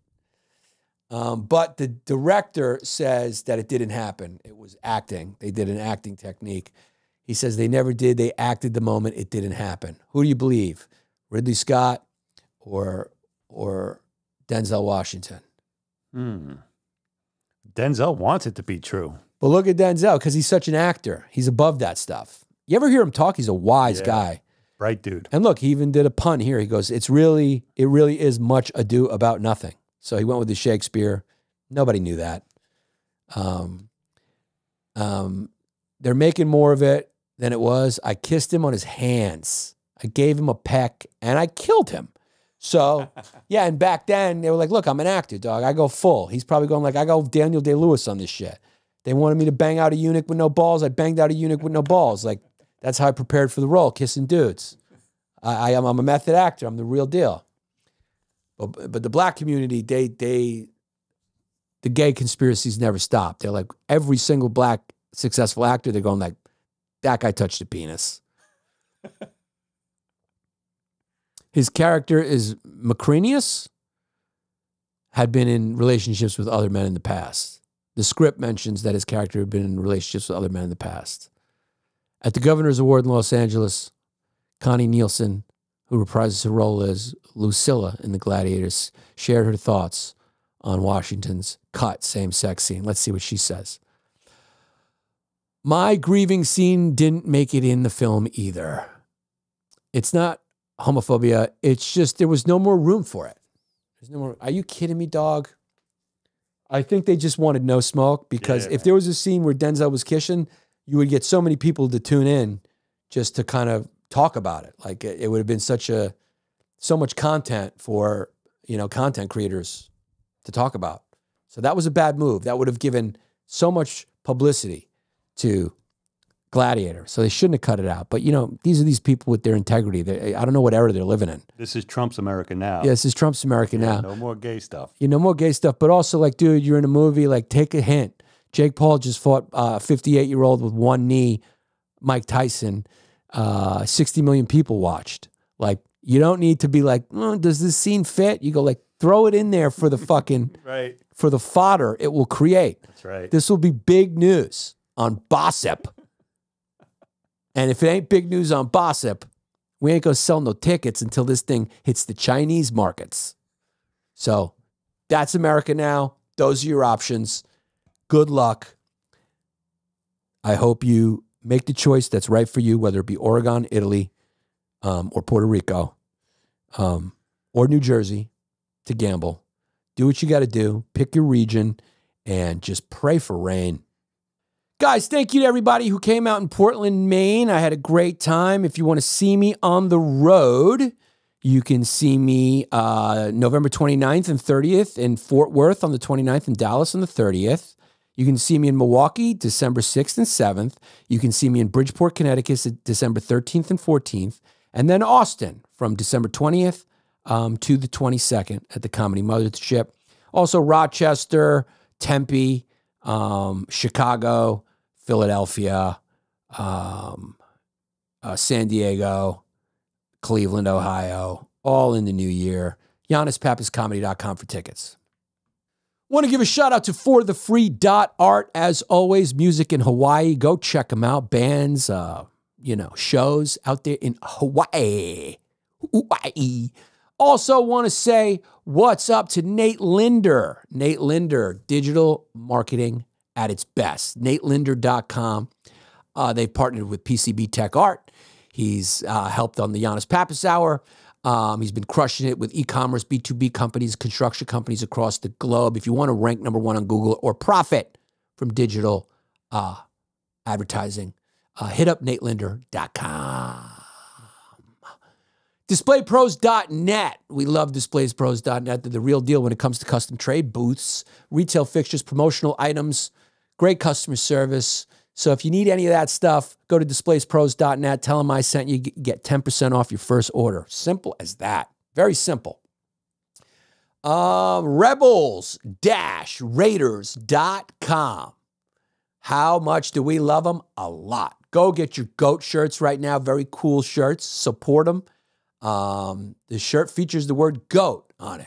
But the director says that it didn't happen. It was acting. They did an acting technique. He says they never did. They acted the moment it didn't happen. Who do you believe? Ridley Scott or Denzel Washington? Denzel wants it to be true. But look at Denzel, because he's such an actor. He's above that stuff. You ever hear him talk? He's a wise guy. Bright dude. And look, he even did a pun here. He goes, it really is much ado about nothing. So he went with the Shakespeare. Nobody knew that. They're making more of it than it was. I kissed him on his hands. I gave him a peck and I killed him. So, yeah, and back then they were like, look, I'm an actor, dog. I go full. He's probably going like, I go Daniel Day-Lewis on this shit. They wanted me to bang out a eunuch with no balls. I banged out a eunuch with no balls. Like, that's how I prepared for the role, kissing dudes. I'm a method actor. I'm the real deal. But the black community, the gay conspiracies never stop. They're like, every single black successful actor, they're going like, that guy touched a penis. His character is Macranius, had been in relationships with other men in the past. The script mentions that his character had been in relationships with other men in the past. At the Governor's Award in Los Angeles, Connie Nielsen, who reprises her role as Lucilla in The Gladiators, shared her thoughts on Washington's cut same-sex scene. Let's see what she says. My grieving scene didn't make it in the film either. It's not homophobia. It's just there was no more room for it. There's no more. Are you kidding me, dog? I think they just wanted no smoke because if there was a scene where Denzel was kissing, you would get so many people to tune in just to kind of talk about it. Like it would have been so much content for, content creators to talk about. So that was a bad move. That would have given so much publicity to Gladiator. So they shouldn't have cut it out. But, these are these people with their integrity. I don't know what era they're living in. This is Trump's America now. Yeah, this is Trump's America now. No more gay stuff. No more gay stuff. But also, like, dude, you're in a movie. Like, take a hint. Jake Paul just fought a 58-year-old with one knee, Mike Tyson. 60 million people watched. Like, you don't need to be like, does this scene fit? You go like, throw it in there for the fucking, Right. for the fodder it will create. That's right. This will be big news on Bossip. And if it ain't big news on Bossip, we ain't gonna sell no tickets until this thing hits the Chinese markets. So that's America now. Those are your options. Good luck. I hope you make the choice that's right for you, whether it be Oregon, Italy, or Puerto Rico, or New Jersey to gamble. Do what you got to do. Pick your region and just pray for rain. Guys, thank you to everybody who came out in Portland, Maine. I had a great time. If you want to see me on the road, you can see me November 29th and 30th in Fort Worth on the 29th and Dallas on the 30th. You can see me in Milwaukee, December 6th and 7th. You can see me in Bridgeport, Connecticut, December 13th and 14th. And then Austin from December 20th to the 22nd at the Comedy Mothership. Also Rochester, Tempe, Chicago, Philadelphia, San Diego, Cleveland, Ohio, all in the new year. YanisPapasComedy.com for tickets. Want to give a shout out to forthefree.art. As always, music in Hawaii. Go check them out. Bands, shows out there in Hawaii. Also want to say what's up to Nate Linder. Nate Linder, digital marketing at its best. NateLinder.com. They've partnered with PCB Tech Art. He's helped on the Giannis Pappas Hour. He's been crushing it with e-commerce, B2B companies, construction companies across the globe. If you want to rank number one on Google or profit from digital advertising, hit up NateLinder.com. DisplayPros.net. We love DisplayPros.net. They're the real deal when it comes to custom trade booths, retail fixtures, promotional items, great customer service. So if you need any of that stuff, go to DisplayPros.net. Tell them I sent you. Get 10% off your first order. Simple as that. Very simple. Rebels-Raiders.com. How much do we love them? A lot. Go get your GOAT shirts right now. Very cool shirts. Support them. The shirt features the word GOAT on it.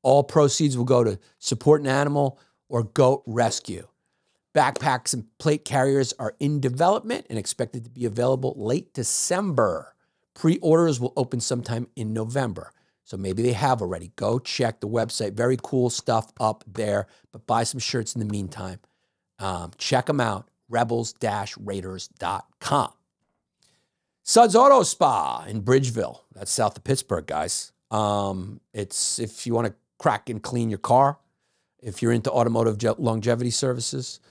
All proceeds will go to support an animal or GOAT rescue. Backpacks and plate carriers are in development and expected to be available late December. Pre-orders will open sometime in November. So maybe they have already. Go check the website. Very cool stuff up there. But buy some shirts in the meantime. Check them out. Rebels-Raiders.com. Suds Auto Spa in Bridgeville. That's south of Pittsburgh, guys. It's if you want to crack and clean your car, if you're into automotive longevity services,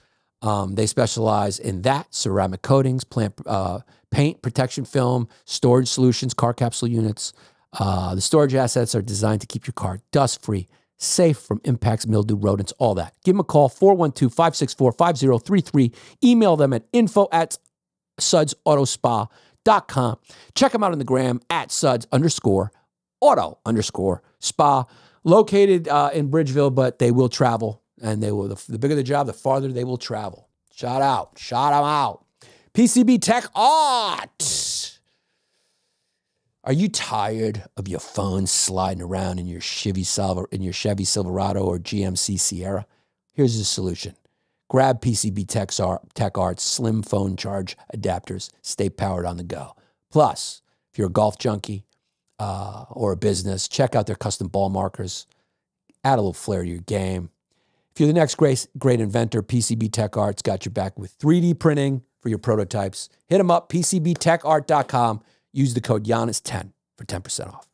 they specialize in that, ceramic coatings, paint, protection film, storage solutions, car capsule units. The storage assets are designed to keep your car dust-free, safe from impacts, mildew, rodents, all that. Give them a call, 412-564-5033. Email them at info@sudsautospa.com. Check them out on the gram at suds_auto_spa. Located in Bridgeville, but they will travel. And they will. The bigger the job, the farther they will travel. Shout out. Shout them out. PCB Tech Art. Are you tired of your phone sliding around in your Chevy Silverado or GMC Sierra? Here's the solution. Grab PCB Tech Art's slim phone charge adapters. Stay powered on the go. Plus, if you're a golf junkie or a business, check out their custom ball markers. Add a little flair to your game. If you're the next great inventor, PCB Tech Art's got your back with 3D printing for your prototypes. Hit them up, PCBTechArt.com. Use the code Giannis10 for 10% off.